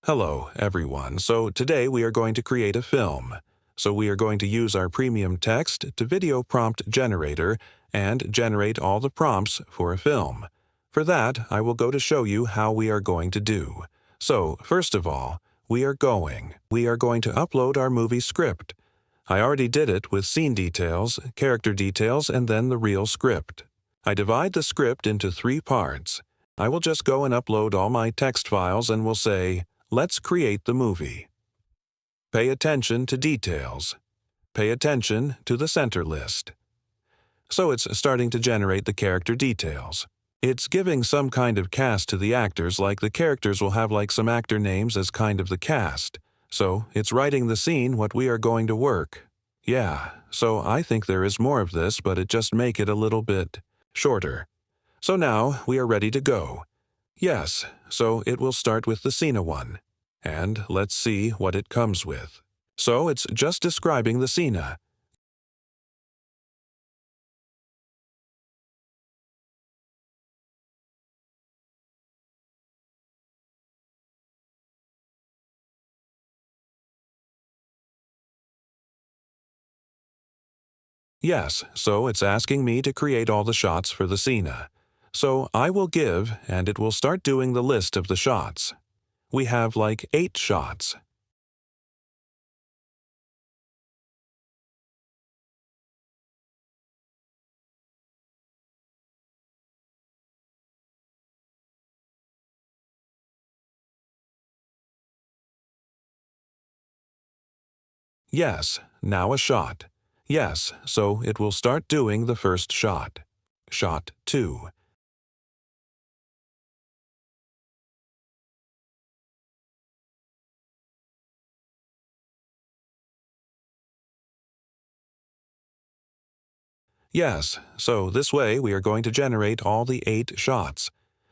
Hello, everyone. So today we are going to create a film. So we are going to use our premium text to video prompt generator and generate all the prompts for a film. For that, I will go to show you how we are going to do. So first of all, we are going to upload our movie script. I already did it with scene details, character details, and then the real script. I divide the script into 3 parts. I will just go and upload all my text files and will say, let's create the movie. Pay attention to details. Pay attention to the center list. So it's starting to generate the character details. It's giving some kind of cast to the actors, like the characters will have like some actor names as kind of the cast. So it's writing the scene what we are going to work. Yeah, so I think there is more of this, but it just make it a little bit shorter. So now we are ready to go. Yes, so it will start with the scene one. And let's see what it comes with. So it's just describing the scene. Yes, so it's asking me to create all the shots for the scene. So I will give, and it will start doing the list of the shots. We have like 8 shots. Yes, now a shot. Yes, so it will start doing the first shot. Shot 2. Yes, so this way we are going to generate all the 8 shots.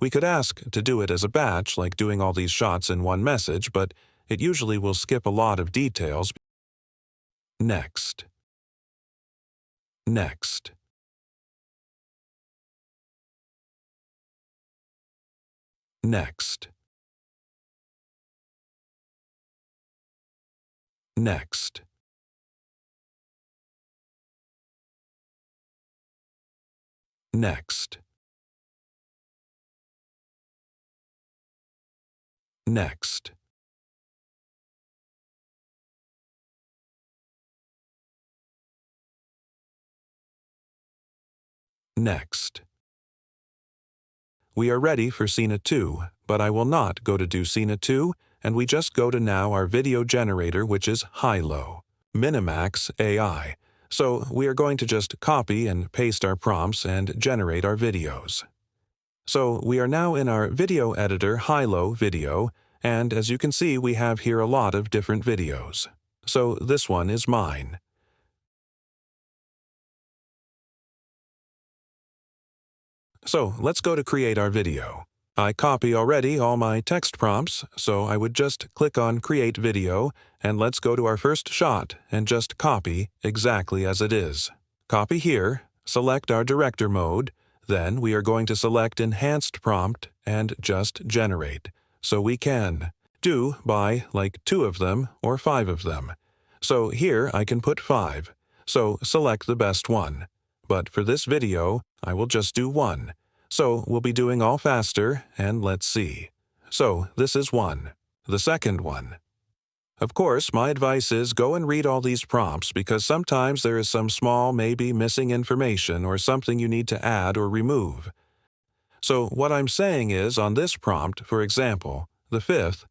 We could ask to do it as a batch, like doing all these shots in one message, but it usually will skip a lot of details. Next. Next. Next. Next. Next. Next. Next. We are ready for scene 2, but I will not go to do scene 2, and we just go to now our video generator, which is Hailuo Minimax AI. So we are going to just copy and paste our prompts and generate our videos. So we are now in our video editor Hailuo Video, and as you can see, we have here a lot of different videos. So this one is mine. So let's go to create our video. I copy already all my text prompts, so I would just click on Create Video, and let's go to our first shot and just copy exactly as it is. Copy here, select our director mode, then we are going to select Enhanced Prompt and just Generate. So we can do by like 2 of them or 5 of them. So here I can put 5, so select the best one. But for this video, I will just do 1. So we'll be doing all faster, and let's see. So this is 1. The second one. Of course, my advice is go and read all these prompts because sometimes there is some small, maybe missing information or something you need to add or remove. So what I'm saying is on this prompt, for example, the 5th,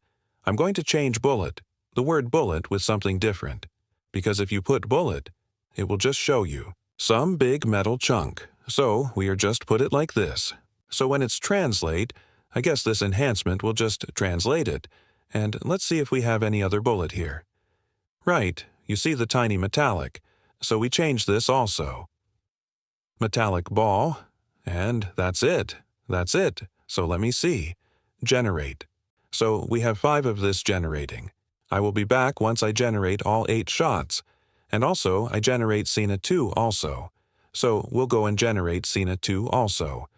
I'm going to change bullet, the word bullet with something different. Because if you put bullet, it will just show you some big metal chunk. So we are just put it like this. So when it's translate, I guess this enhancement will just translate it. And let's see if we have any other bullet here. Right, you see the tiny metallic. So we change this also. Metallic ball, and that's it. That's it. So let me see. Generate. So we have 5 of this generating. I will be back once I generate all 8 shots. And also, I generate scene 2 also. So we'll go and generate scene 2 also.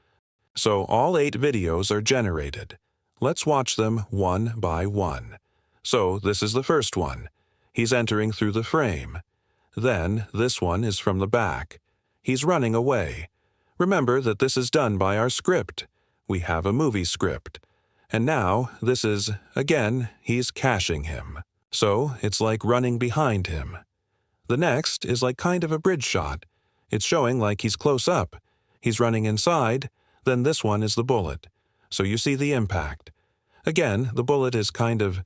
So all 8 videos are generated. Let's watch them one by one. So this is the first one. He's entering through the frame. Then this one is from the back. He's running away. Remember that this is done by our script. We have a movie script. And now this is, again, he's caching him. So it's like running behind him. The next is like kind of a bridge shot. It's showing like he's close up. He's running inside. Then this one is the bullet. So you see the impact. Again, the bullet is kind of...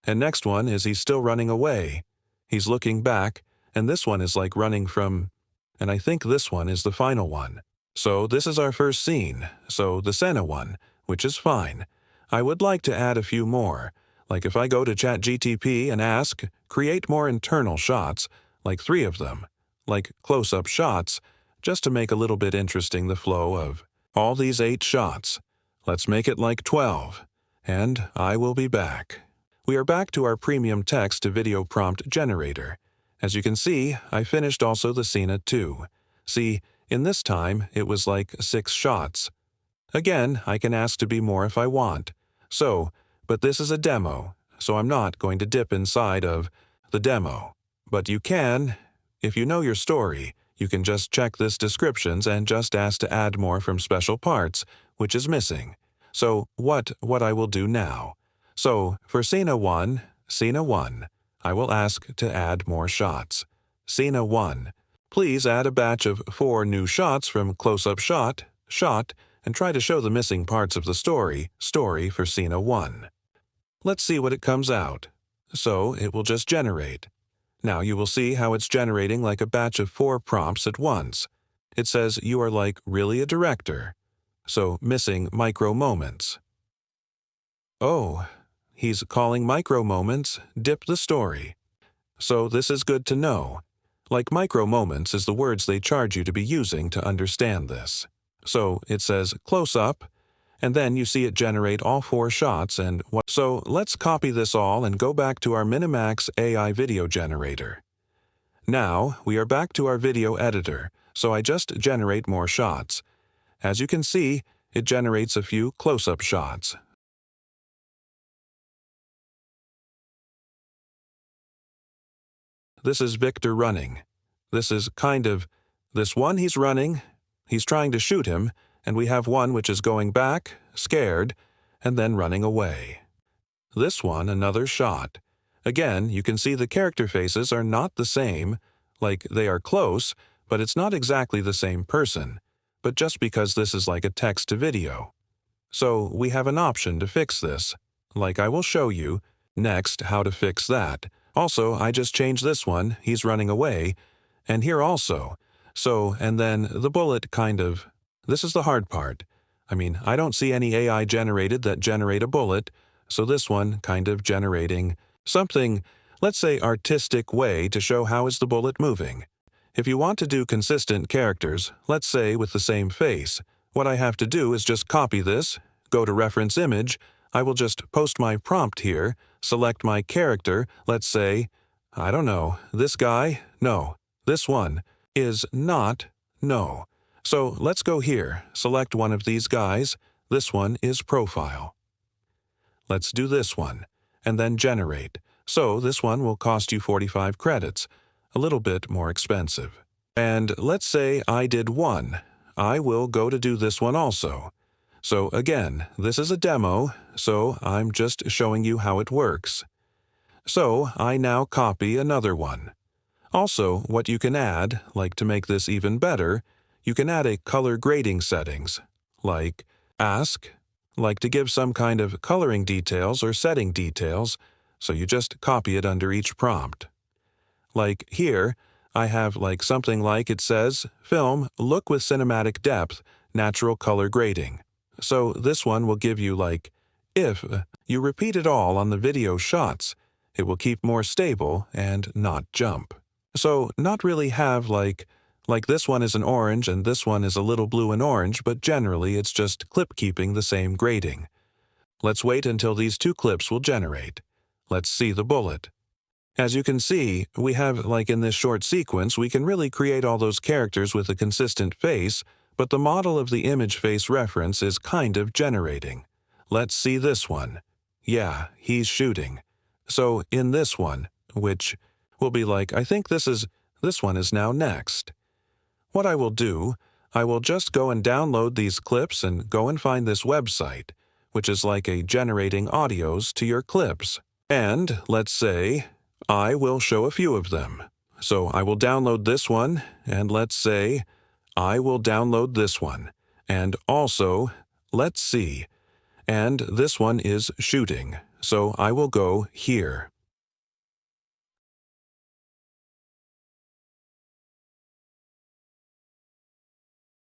And next one is he's still running away. He's looking back, and this one is like running from... And I think this one is the final one. So this is our first scene, so the Senna one, which is fine. I would like to add a few more. Like if I go to ChatGPT and ask, create more internal shots, like 3 of them, like close-up shots, just to make a little bit interesting the flow of all these 8 shots. Let's make it like 12. And I will be back. We are back to our premium text-to-video prompt generator. As you can see, I finished also the scene at 2. See, in this time, it was like 6 shots. Again, I can ask to be more if I want. But this is a demo, so I'm not going to dip inside of the demo. But you can, if you know your story, you can just check this descriptions and just ask to add more from special parts, which is missing. So what I will do now. So for scene 1, I will ask to add more shots. Scene 1. Please add a batch of 4 new shots from close-up shot, and try to show the missing parts of the story for scene 1. Let's see what it comes out. So it will just generate. Now you will see how it's generating like a batch of 4 prompts at once. It says you are like really a director. So missing micro moments. Oh, he's calling micro moments dip the story. So this is good to know. Like micro moments is the words they charge you to be using to understand this. So it says close up, and then you see it generate all 4 shots and what. So let's copy this all and go back to our Minimax AI video generator. Now we are back to our video editor, so I just generate more shots. As you can see, it generates a few close-up shots. This is Victor running. This is kind of, this one he's running, he's trying to shoot him, and we have one which is going back, scared, and then running away. This one, another shot. Again, you can see the character faces are not the same, like they are close, but it's not exactly the same person, but just because this is like a text-to-video. So we have an option to fix this, like I will show you next how to fix that. Also, I just changed this one, he's running away, and here also. So, and then the bullet kind of, this is the hard part. I mean, I don't see any AI generated that generate a bullet, so this one kind of generating something, let's say artistic way to show how is the bullet moving. If you want to do consistent characters, let's say with the same face, what I have to do is just copy this, go to reference image, I will just post my prompt here, select my character, let's say, I don't know, this guy, no, this one is not, no. So let's go here, select one of these guys, this one is profile. Let's do this one, and then generate. So this one will cost you 45 credits, a little bit more expensive. And let's say I did one. I will go to do this one also. So again, this is a demo, so I'm just showing you how it works. So I now copy another one. Also, what you can add, like to make this even better, you can add a color grading settings, like ask, like to give some kind of coloring details or setting details, so you just copy it under each prompt. Like here, I have like something like it says, film, look with cinematic depth, natural color grading. So this one will give you like, if you repeat it all on the video shots, it will keep more stable and not jump. So not really have like this one is an orange and this one is a little blue and orange, but generally it's just clip keeping the same grading. Let's wait until these 2 clips will generate. Let's see the bullet. As you can see, we have like in this short sequence, we can really create all those characters with a consistent face, but the model of the image face reference is kind of generating. Let's see this one. Yeah, he's shooting. So in this one, which will be like, I think this one is now next. What I will do, I will just go and download these clips and go and find this website, which is like a generating audios to your clips. And let's say I will show a few of them. So I will download this one, and let's say I will download this one. And also, let's see, and this one is shooting, so I will go here.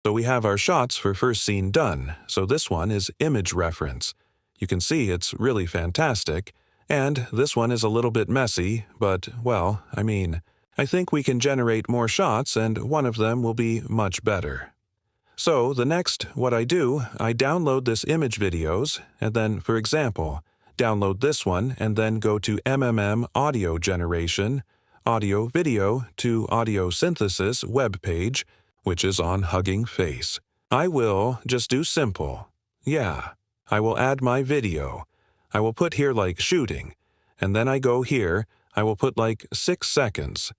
So we have our shots for first scene done, so this one is image reference. You can see it's really fantastic, and this one is a little bit messy, but, well, I think we can generate more shots and one of them will be much better. So the next, what I do, I download this image videos, and then, for example, download this one and then go to audio generation, audio video to audio synthesis web page, which is on Hugging Face. I will just do simple. Yeah, I will add my video. I will put here like shooting, and then I go here, I will put like 6 seconds.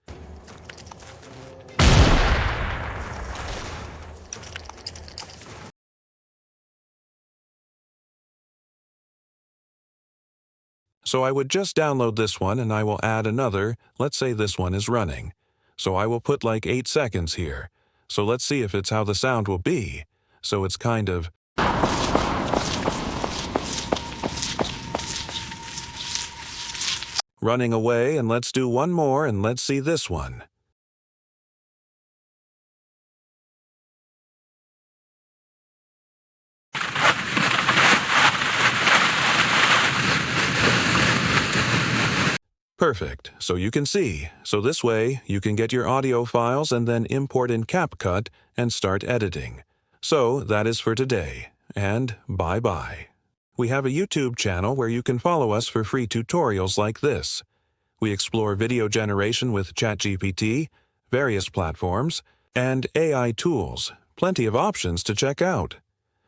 So I would just download this one and I will add another, let's say this one is running. So I will put like 8 seconds here. So let's see if it's how the sound will be. So it's kind of running away, and let's do one more and let's see this one. Perfect, so you can see. So this way, you can get your audio files and then import in CapCut and start editing. So that is for today, and bye-bye. We have a YouTube channel where you can follow us for free tutorials like this. We explore video generation with ChatGPT, various platforms, and AI tools. Plenty of options to check out.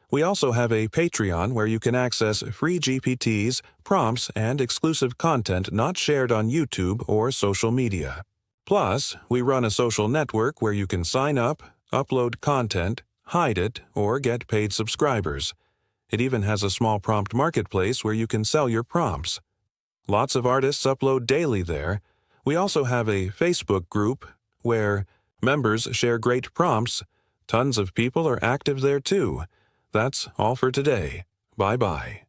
We also have a Patreon where you can access free GPTs, prompts, and exclusive content not shared on YouTube or social media. Plus, we run a social network where you can sign up, upload content, hide it, or get paid subscribers. It even has a small prompt marketplace where you can sell your prompts. Lots of artists upload daily there. We also have a Facebook group where members share great prompts. Tons of people are active there too. That's all for today. Bye-bye.